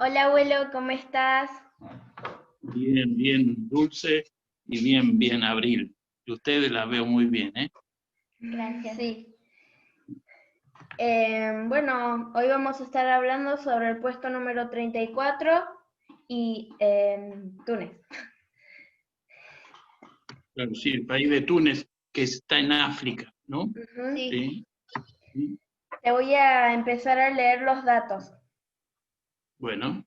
Hola abuelo, ¿cómo estás? Bien, bien, Dulce, y bien, bien, Abril. Y ustedes la veo muy bien, ¿eh? Gracias. Sí. Bueno, hoy vamos a estar hablando sobre el puesto número 34 y Túnez. Claro, sí, el país de Túnez, que está en África, ¿no? Sí. Sí. Sí. Te voy a empezar a leer los datos. Bueno,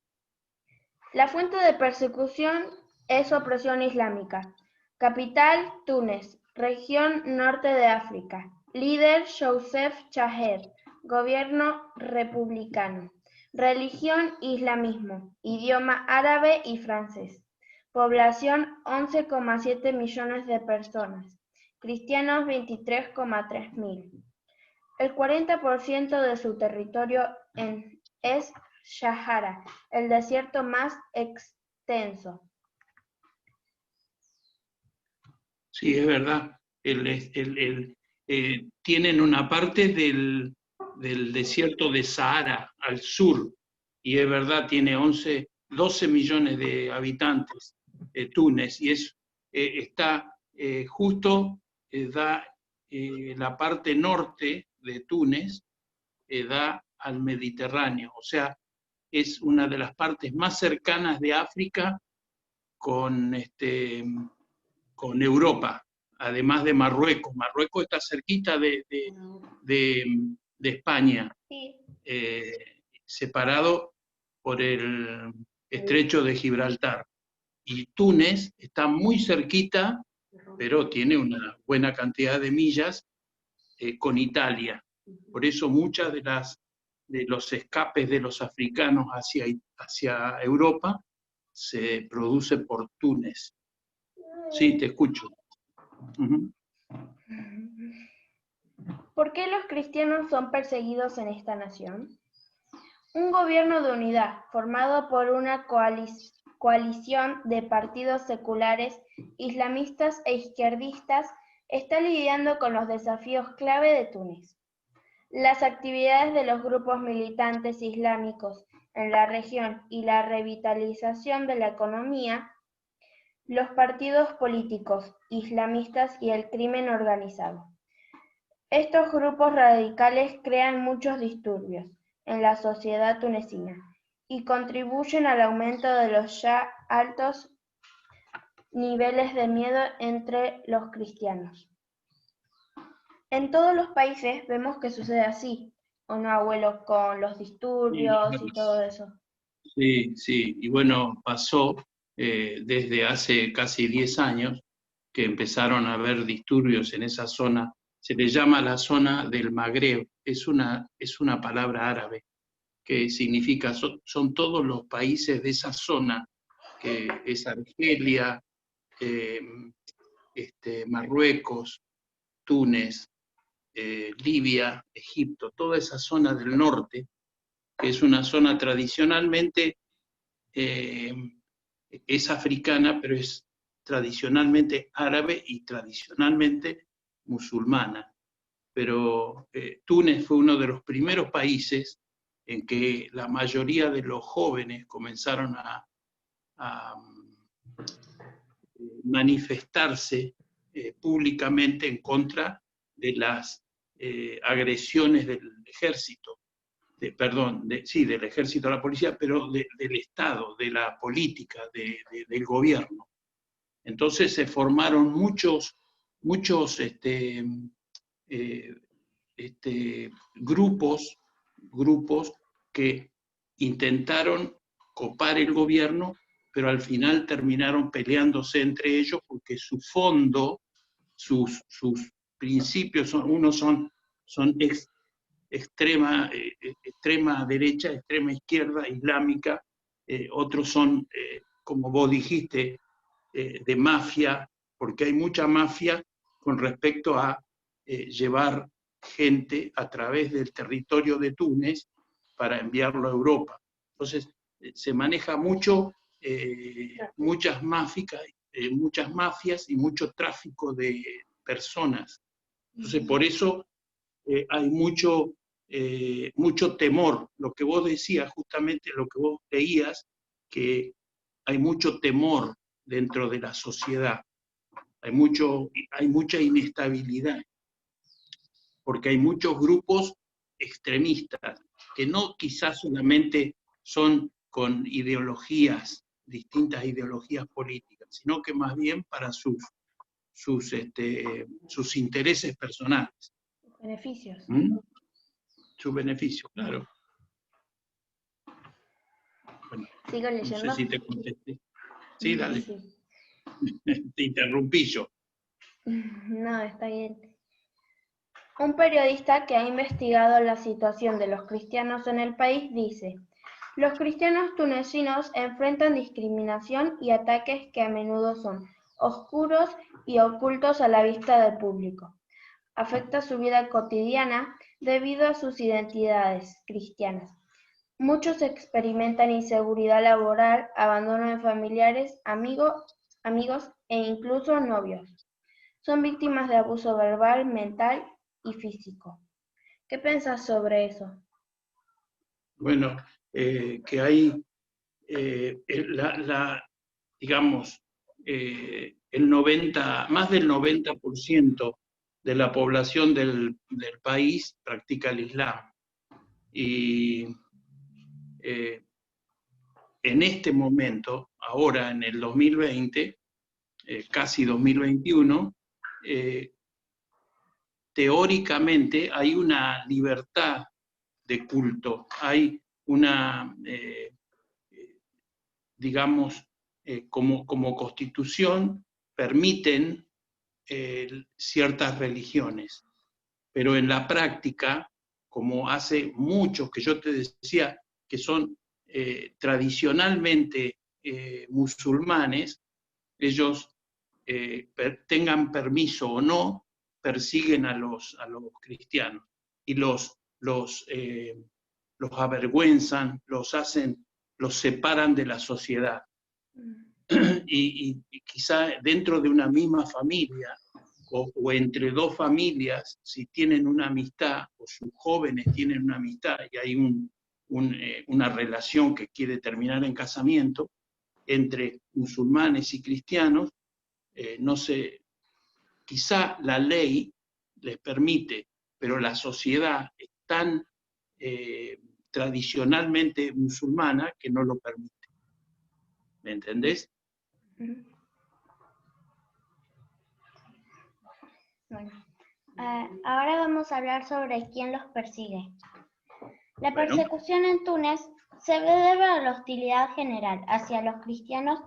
La fuente de persecución es opresión islámica. Capital, Túnez. Región norte de África. Líder, Youssef Chaher. Gobierno republicano. Religión, islamismo. Idioma árabe y francés. Población, 11,7 millones de personas. Cristianos, 23,3 mil. El 40% de su territorio es Sahara, el desierto más extenso. sí, es verdad. Tienen una parte del desierto de Sahara al sur, y es verdad, tiene 12 millones de habitantes, Túnez, y está justo, da la parte norte de Túnez, da al Mediterráneo, o sea, es una de las partes más cercanas de África con, con Europa, además de Marruecos. Marruecos está cerquita de España, Sí. separado por el estrecho de Gibraltar. Y Túnez está muy cerquita, pero tiene una buena cantidad de millas con Italia. Por eso muchas de los escapes de los africanos hacia Europa se produce por Túnez. Sí, te escucho. Uh-huh. ¿Por qué los cristianos son perseguidos en esta nación? Un gobierno de unidad, formado por una coalición de partidos seculares, islamistas e izquierdistas, está lidiando con los desafíos clave de Túnez. Las actividades de los grupos militantes islámicos en la región y la revitalización de la economía, los partidos políticos islamistas y el crimen organizado. Estos grupos radicales crean muchos disturbios en la sociedad tunecina y contribuyen al aumento de los ya altos niveles de miedo entre los cristianos. En todos los países vemos que sucede así, ¿o no, abuelo? Con los disturbios y todo eso. Sí, sí, y bueno, pasó desde hace casi 10 años que empezaron a haber disturbios en esa zona. Se le llama la zona del Magreb, es una palabra árabe que significa, son todos los países de esa zona, que es Argelia, eh, Marruecos, Túnez, Libia, Egipto, toda esa zona del norte, que es una zona tradicionalmente, es africana, pero es tradicionalmente árabe y tradicionalmente musulmana. Pero Túnez fue uno de los primeros países en que la mayoría de los jóvenes comenzaron a manifestarse públicamente en contra de las agresiones del ejército, del ejército a la policía, pero del Estado, de la política, del gobierno. Entonces se formaron muchos grupos que intentaron copar el gobierno, pero al final terminaron peleándose entre ellos porque su fondo, sus principios, unos son extrema derecha, extrema izquierda, islámica, otros son, como vos dijiste, de mafia, porque hay mucha mafia con respecto a llevar gente a través del territorio de Túnez para enviarlo a Europa. Entonces, se maneja mucho, muchas mafias y mucho tráfico de personas. Entonces, por eso hay mucho mucho temor. Lo que vos decías, justamente lo que vos leías, que hay mucho temor dentro de la sociedad, hay mucha inestabilidad, porque hay muchos grupos extremistas, que no quizás solamente son con ideologías, distintas ideologías políticas, sino que más bien para sus intereses personales. Beneficios. ¿Mm? Sus beneficios, claro. Bueno, ¿Sigo no sé leyendo? si te contesté. Sí, dale. Sí. Te interrumpí yo. No, está bien. Un periodista que ha investigado la situación de los cristianos en el país dice: los cristianos tunecinos enfrentan discriminación y ataques que a menudo son oscuros y ocultos a la vista del público. Afecta su vida cotidiana debido a sus identidades cristianas. Muchos experimentan inseguridad laboral, abandono de familiares, amigos e incluso novios. Son víctimas de abuso verbal, mental y físico. ¿Qué piensas sobre eso? Bueno, que hay, digamos, más del 90% de la población del país practica el Islam. Y en este momento, ahora en el 2020, casi 2021, teóricamente hay una libertad de culto, hay una, digamos, como constitución permiten ciertas religiones, pero en la práctica, como hace muchos que yo te decía que son tradicionalmente musulmanes, ellos tengan permiso o no, persiguen a los cristianos y los avergüenzan, los separan de la sociedad. Y quizá dentro de una misma familia o entre dos familias, si tienen una amistad o sus jóvenes tienen una amistad y hay una relación que quiere terminar en casamiento entre musulmanes y cristianos, no sé, quizá la ley les permite, pero la sociedad es tan tradicionalmente musulmana que no lo permite. ¿Me entendés? Bueno, ahora vamos a hablar sobre quién los persigue. La persecución en Túnez se debe a la hostilidad general hacia los cristianos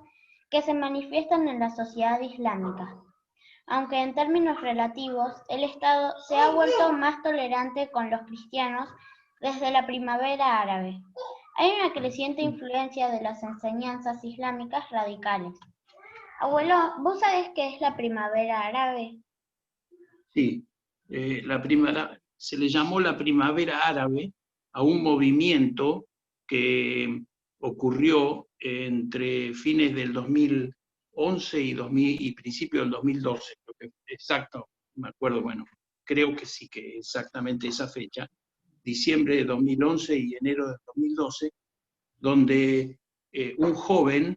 que se manifiestan en la sociedad islámica. Aunque en términos relativos, el Estado se ha vuelto más tolerante con los cristianos desde la primavera árabe. Hay una creciente influencia de las enseñanzas islámicas radicales. Abuelo, ¿vos sabés qué es la primavera árabe? Sí, se le llamó la primavera árabe a un movimiento que ocurrió entre fines del 2011 y principio del 2012, exacto, me acuerdo, bueno, creo que sí, que exactamente esa fecha, diciembre de 2011 y enero de 2012, donde un joven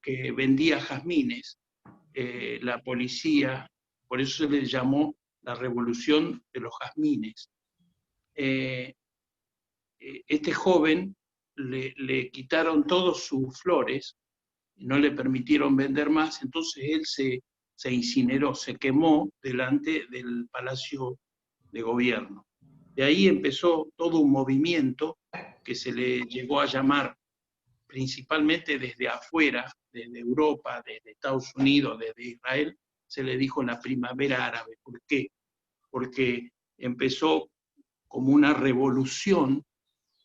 que vendía jazmines, la policía, por eso se le llamó la revolución de los jazmines. Este joven le quitaron todas sus flores, no le permitieron vender más, entonces él se incineró, se quemó delante del Palacio de Gobierno. De ahí empezó todo un movimiento que se le llegó a llamar principalmente desde afuera, desde Europa, desde Estados Unidos, desde Israel, se le dijo la primavera árabe. ¿Por qué? Porque empezó como una revolución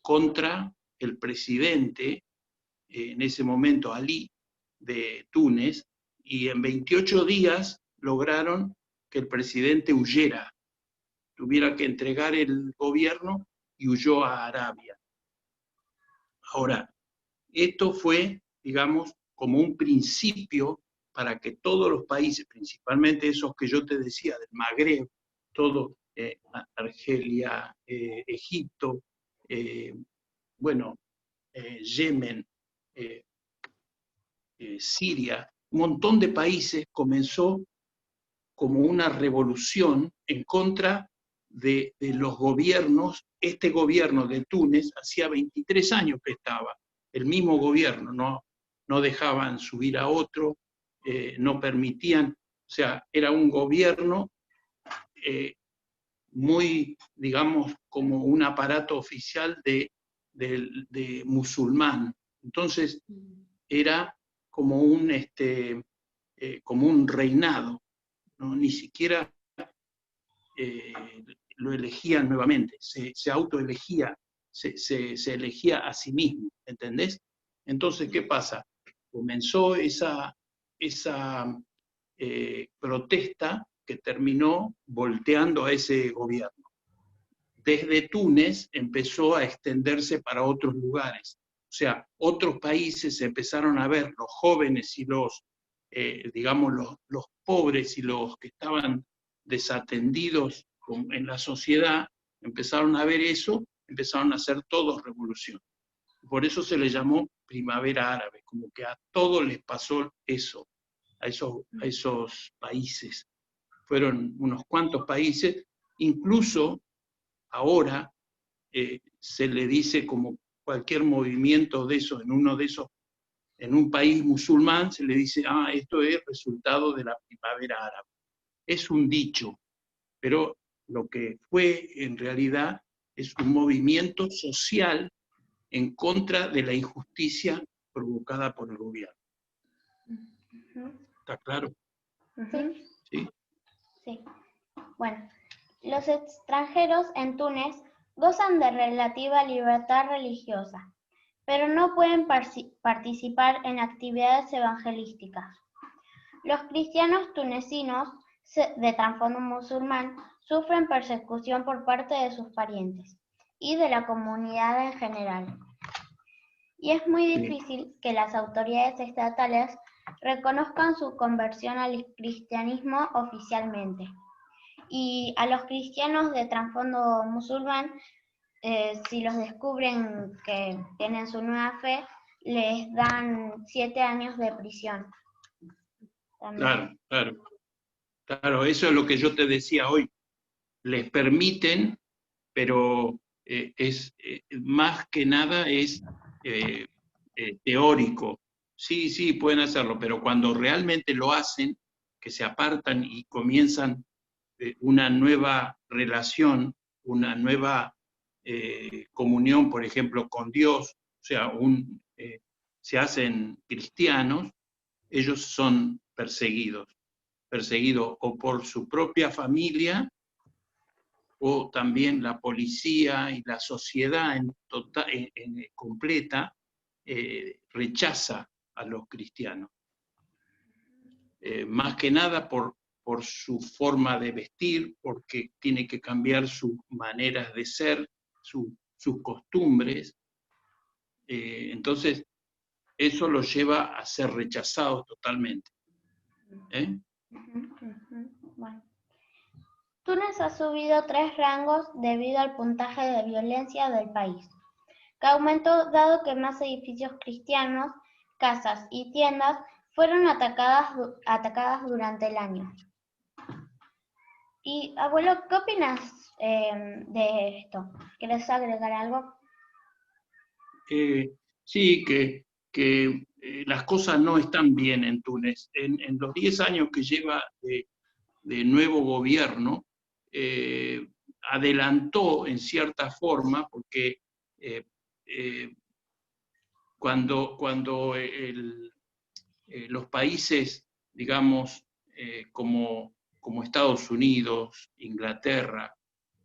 contra el presidente, en ese momento Ali, de Túnez, y en 28 días lograron que el presidente huyera, tuviera que entregar el gobierno y huyó a Arabia. Ahora, esto fue, digamos, como un principio para que todos los países, principalmente esos que yo te decía, del Magreb, todo Argelia, Egipto, bueno, Yemen, Siria, un montón de países comenzó como una revolución en contra de los gobiernos. Este gobierno de Túnez hacía 23 años que estaba, el mismo gobierno, no dejaban subir a otro, no permitían, o sea, era un gobierno muy, digamos, como un aparato oficial de musulmán. Entonces, era como como un reinado, ¿no? Ni siquiera lo elegían nuevamente, se autoelegía, se elegía a sí mismo, ¿entendés? Entonces, ¿qué pasa? Comenzó esa protesta que terminó volteando a ese gobierno. Desde Túnez empezó a extenderse para otros lugares. O sea, otros países empezaron a ver, los jóvenes y digamos, los pobres y los que estaban desatendidos en la sociedad, empezaron a ver eso, empezaron a hacer todos revolución. Por eso se le llamó primavera árabe, como que a todos les pasó eso, a esos países. Fueron unos cuantos países, incluso ahora se le dice como cualquier movimiento de esos, en un país musulmán, se le dice, esto es resultado de la primavera árabe. Es un dicho, pero lo que fue en realidad es un movimiento social en contra de la injusticia provocada por el gobierno. ¿Está claro? ¿Sí? Sí. Bueno, los extranjeros en Túnez gozan de relativa libertad religiosa, pero no pueden participar en actividades evangelísticas. Los cristianos tunecinos de trasfondo musulmán sufren persecución por parte de sus parientes y de la comunidad en general. Y es muy difícil que las autoridades estatales reconozcan su conversión al cristianismo oficialmente. Y a los cristianos de trasfondo musulmán, si los descubren que tienen su nueva fe, les dan 7 años de prisión. También. Claro, eso es lo que yo te decía hoy. Les permiten, pero más que nada es teórico. Sí, pueden hacerlo, pero cuando realmente lo hacen, que se apartan y comienzan una nueva relación, una nueva comunión, por ejemplo, con Dios, o sea, se hacen cristianos, ellos son perseguidos o por su propia familia, o también la policía y la sociedad completa rechaza a los cristianos. Más que nada por su forma de vestir, porque tiene que cambiar sus maneras de ser, sus costumbres. Entonces, eso los lleva a ser rechazados totalmente. Bueno. Túnez ha subido 3 rangos debido al puntaje de violencia del país, que aumentó dado que más edificios cristianos, casas y tiendas fueron atacadas durante el año. Y, abuelo, ¿qué opinas de esto? ¿Quieres agregar algo? Sí, que las cosas no están bien en Túnez. En los 10 años que lleva de nuevo gobierno, adelantó en cierta forma, porque cuando los países, digamos, como Estados Unidos, Inglaterra,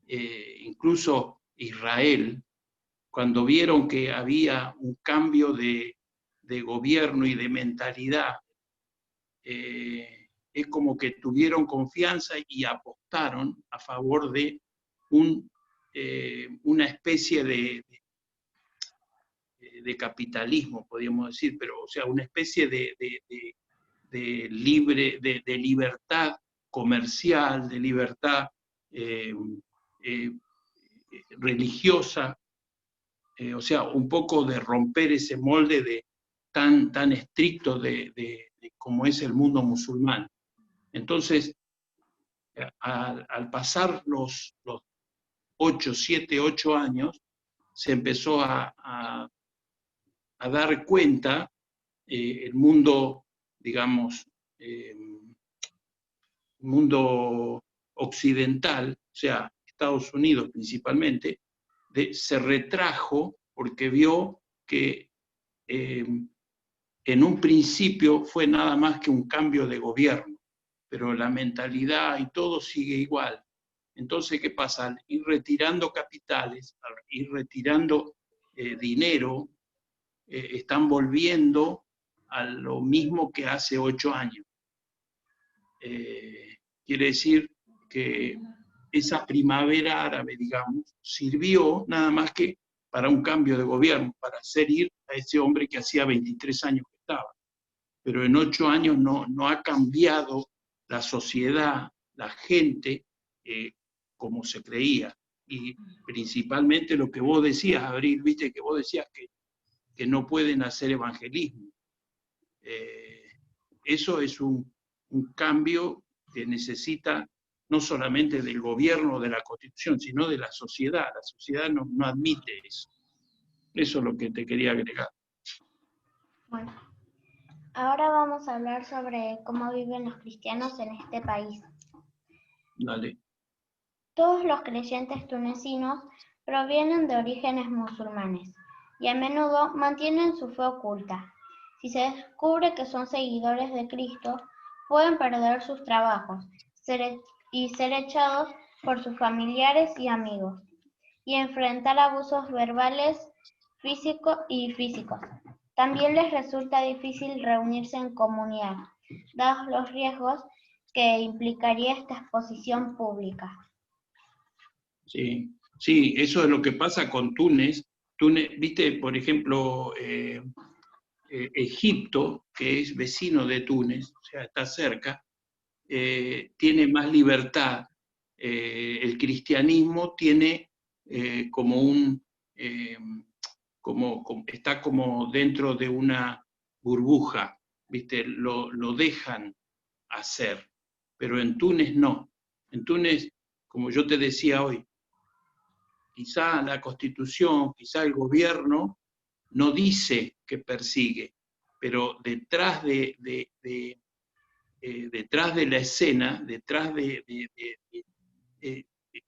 incluso Israel, cuando vieron que había un cambio de gobierno y de mentalidad, es como que tuvieron confianza y apostaron a favor de una especie de capitalismo, podríamos decir, pero o sea, una especie de libertad comercial, de libertad religiosa, o sea, un poco de romper ese molde tan estricto de cómo es el mundo musulmán. Entonces, al pasar los 7, 8 años, se empezó a dar cuenta el mundo, digamos, mundo occidental, o sea, Estados Unidos principalmente, se retrajo porque vio que en un principio fue nada más que un cambio de gobierno, pero la mentalidad y todo sigue igual. Entonces, ¿qué pasa? Al ir retirando capitales, al ir retirando dinero, están volviendo a lo mismo que hace 8 años. Quiere decir que esa primavera árabe, digamos, sirvió nada más que para un cambio de gobierno, para hacer ir a ese hombre que hacía 23 años que estaba. Pero en 8 años no ha cambiado la sociedad, la gente, como se creía. Y principalmente lo que vos decías, Abril, viste que vos decías que no pueden hacer evangelismo. Eso es un cambio que necesita no solamente del gobierno, de la Constitución, sino de la sociedad. La sociedad no admite eso. Eso es lo que te quería agregar. Bueno, ahora vamos a hablar sobre cómo viven los cristianos en este país. Dale. Todos los creyentes tunecinos provienen de orígenes musulmanes y a menudo mantienen su fe oculta. Si se descubre que son seguidores de Cristo, pueden perder sus trabajos y ser echados por sus familiares y amigos, y enfrentar abusos verbales físicos. También les resulta difícil reunirse en comunidad, dados los riesgos que implicaría esta exposición pública. Sí, eso es lo que pasa con Túnez. Túnez, viste, por ejemplo, Egipto, que es vecino de Túnez, o sea, está cerca, tiene más libertad. El cristianismo tiene como está como dentro de una burbuja, ¿viste? Lo dejan hacer, pero en Túnez no. En Túnez, como yo te decía hoy, quizá la Constitución, quizá el gobierno no dice que persigue, pero detrás detrás de la escena, detrás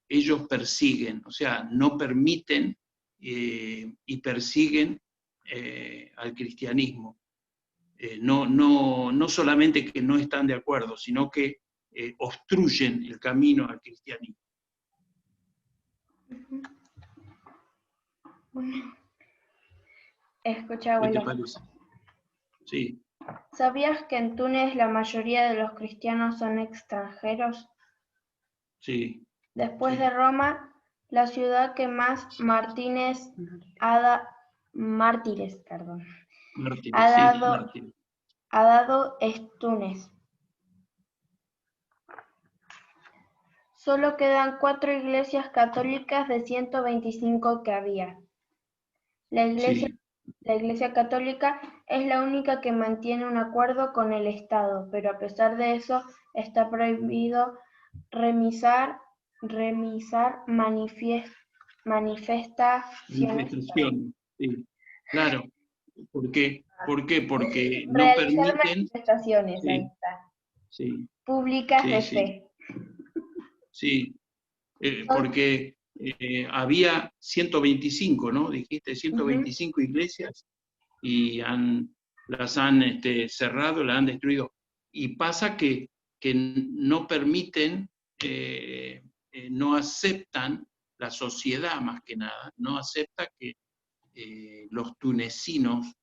ellos persiguen, o sea, no permiten y persiguen al cristianismo. No solamente que no están de acuerdo, sino que obstruyen el camino al cristianismo. Escucha, ¿Qué te abuelo. parece? Sí. ¿Sabías que en Túnez la mayoría de los cristianos son extranjeros? Sí. Después sí. de Roma, la ciudad que más mártires ha dado es Túnez. Solo quedan 4 iglesias católicas de 125 que había. La Iglesia Católica es la única que mantiene un acuerdo con el Estado, pero a pesar de eso está prohibido remisar manifestaciones. Sí, claro. ¿Por qué? Porque no Realizar permiten. manifestaciones, ahí Sí, está. sí, Públicas de sí, fe. sí. Porque había 125, ¿no? Dijiste 125 iglesias y las han cerrado, las han destruido. Y pasa que no permiten, no aceptan, la sociedad más que nada, no acepta que los tunecinos,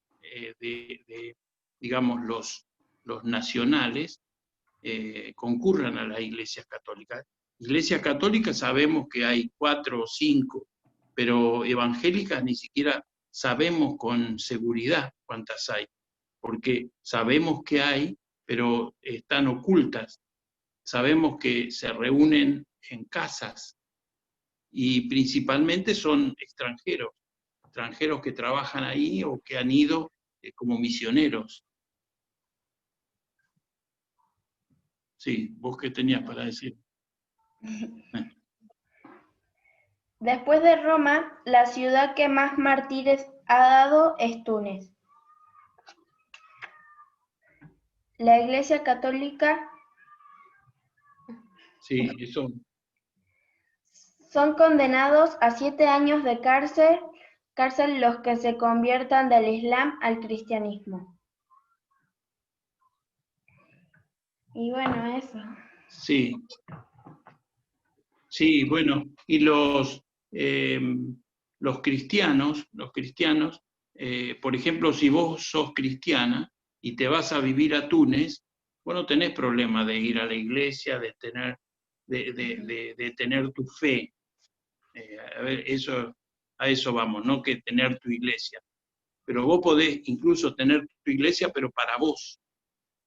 digamos, los nacionales, concurran a las iglesias católicas. Iglesias católicas sabemos que hay 4 o 5, pero evangélicas ni siquiera sabemos con seguridad cuántas hay, porque sabemos que hay, pero están ocultas. Sabemos que se reúnen en casas, y principalmente son extranjeros que trabajan ahí o que han ido como misioneros. Sí, ¿vos qué tenías para decir? Después de Roma, la ciudad que más mártires ha dado es Túnez. La Iglesia Católica Sí, eso. son condenados a 7 años de cárcel los que se conviertan del Islam al cristianismo. Y bueno, eso. Sí, sí, bueno, y los cristianos, por ejemplo, si vos sos cristiana y te vas a vivir a Túnez, vos no tenés problema de ir a la iglesia, de tener tu fe. A ver, a eso vamos, no que tener tu iglesia. Pero vos podés incluso tener tu iglesia, pero para vos,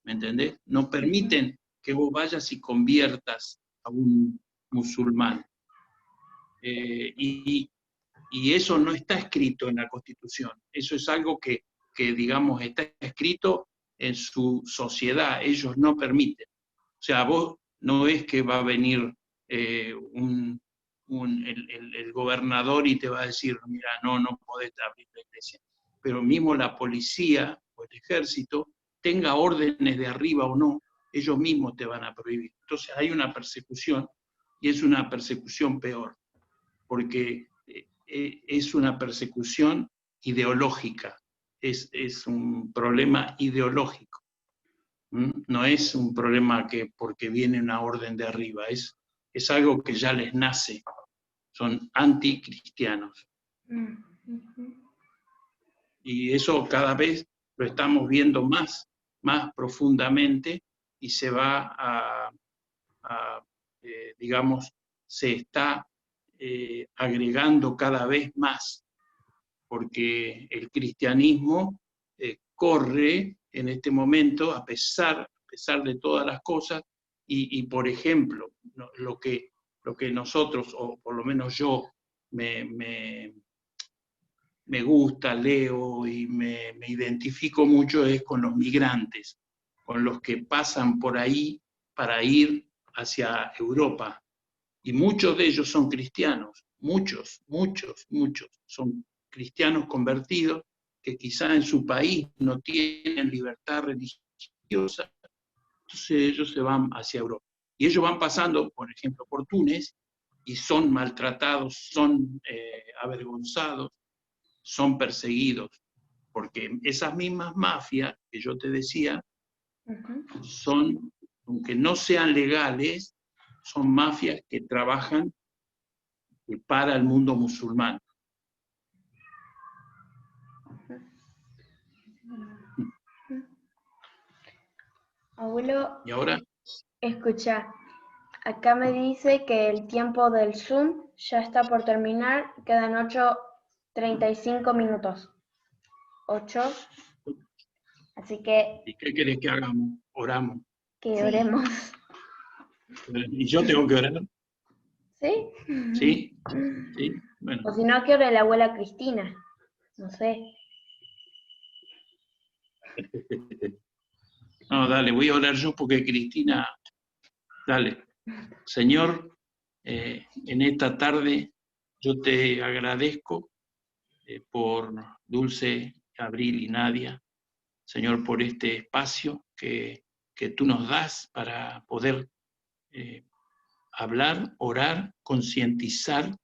¿me entendés? No permiten que vos vayas y conviertas a un musulmán. Y eso no está escrito en la Constitución. Eso es algo que, digamos, está escrito en su sociedad. Ellos no permiten. O sea, vos no es que va a venir el gobernador y te va a decir, mira, no podés abrir la iglesia. Pero mismo la policía o el ejército, tenga órdenes de arriba o no, ellos mismos te van a prohibir. Entonces hay una persecución, y es una persecución peor, porque es una persecución ideológica, es un problema ideológico. No es un problema que porque viene una orden de arriba, es algo que ya les nace, son anticristianos. Y eso cada vez lo estamos viendo más profundamente, y se va digamos, se está agregando cada vez más, porque el cristianismo corre en este momento a pesar de todas las cosas, y por ejemplo, lo que nosotros, o por lo menos yo, me gusta, leo y me identifico mucho es con los migrantes, con los que pasan por ahí para ir hacia Europa. Y muchos de ellos son cristianos, muchos son cristianos convertidos que quizá en su país no tienen libertad religiosa, entonces ellos se van hacia Europa. Y ellos van pasando, por ejemplo, por Túnez, y son maltratados, son avergonzados, son perseguidos, porque esas mismas mafias que yo te decía son, aunque no sean legales, son mafias que trabajan para el mundo musulmán. Abuelo, ¿Y ahora? escucha, acá me dice que el tiempo del Zoom ya está por terminar, quedan 8:35 minutos. 8, así que... ¿Y qué querés que hagamos? Oramos. Que oremos. ¿Y yo tengo que orar? ¿Sí? ¿Sí? ¿Sí? Bueno. O si no, que ore la abuela Cristina. No sé. No, dale, voy a orar yo porque Cristina, dale. Señor, en esta tarde yo te agradezco por Dulce, Abril y Nadia, Señor, por este espacio que tú nos das para poder hablar, orar, concientizar.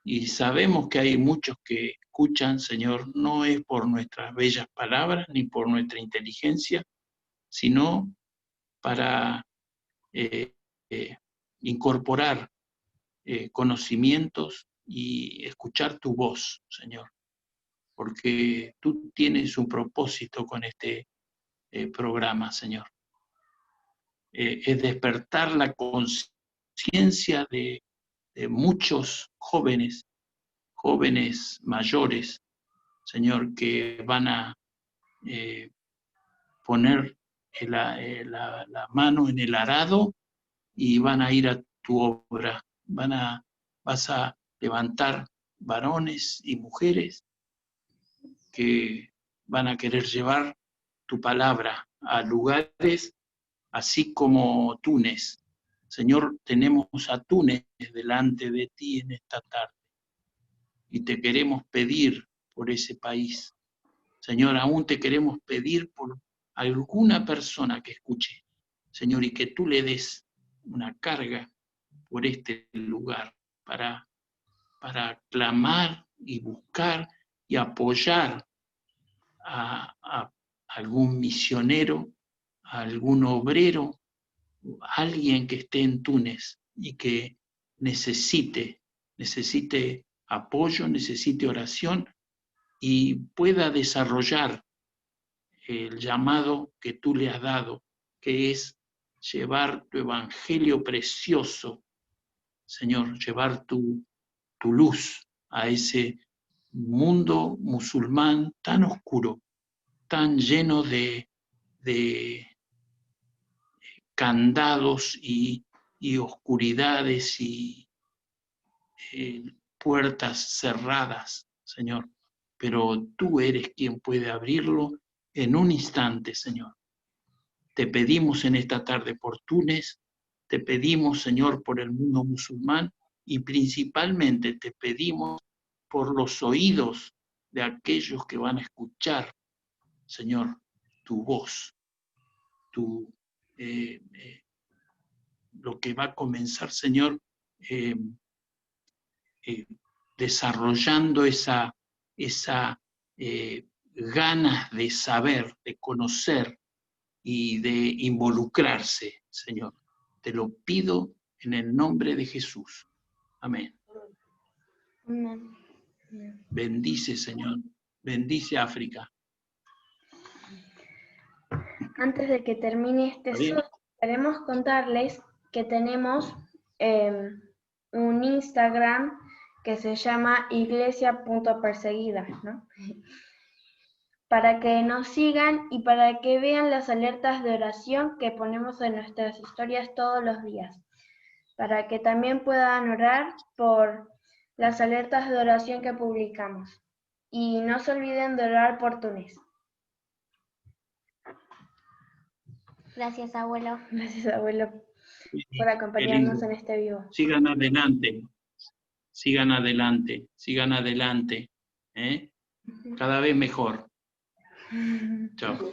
Y sabemos que hay muchos que escuchan, Señor, no es por nuestras bellas palabras ni por nuestra inteligencia, sino para incorporar conocimientos y escuchar tu voz, Señor, porque tú tienes un propósito con este programa, Señor. Es despertar la conciencia de muchos jóvenes mayores, Señor, que van a poner la mano en el arado y van a ir tu obra. Vas a levantar varones y mujeres que van a querer llevar tu palabra a lugares así como Túnez. Señor, tenemos a Túnez delante de ti en esta tarde y te queremos pedir por ese país. Señor, aún te queremos pedir por alguna persona que escuche, Señor, y que tú le des una carga por este lugar para clamar y buscar y apoyar a algún misionero, a algún obrero, alguien que esté en Túnez y que necesite apoyo, necesite oración y pueda desarrollar el llamado que tú le has dado, que es llevar tu evangelio precioso, Señor, llevar tu luz a ese mundo musulmán tan oscuro, tan lleno de candados y oscuridades y puertas cerradas, Señor. Pero tú eres quien puede abrirlo en un instante, Señor. Te pedimos en esta tarde por Túnez, te pedimos, Señor, por el mundo musulmán y principalmente te pedimos por los oídos de aquellos que van a escuchar, Señor, tu voz, lo que va a comenzar, Señor, desarrollando esa ganas de saber, de conocer y de involucrarse, Señor. Te lo pido en el nombre de Jesús. Amén. Amén. Bendice, Señor. Bendice África. Antes de que termine este Zoom, queremos contarles que tenemos un Instagram que se llama iglesia.perseguida, ¿no? Para que nos sigan y para que vean las alertas de oración que ponemos en nuestras historias todos los días. Para que también puedan orar por las alertas de oración que publicamos. Y no se olviden de orar por Túnez. Gracias, abuelo. Gracias, abuelo, por acompañarnos en este vivo. Sigan adelante, sigan adelante, sigan adelante. Cada vez mejor. Chao.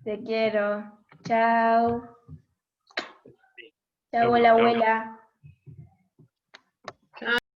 Te quiero. Chao. Chao, abuela.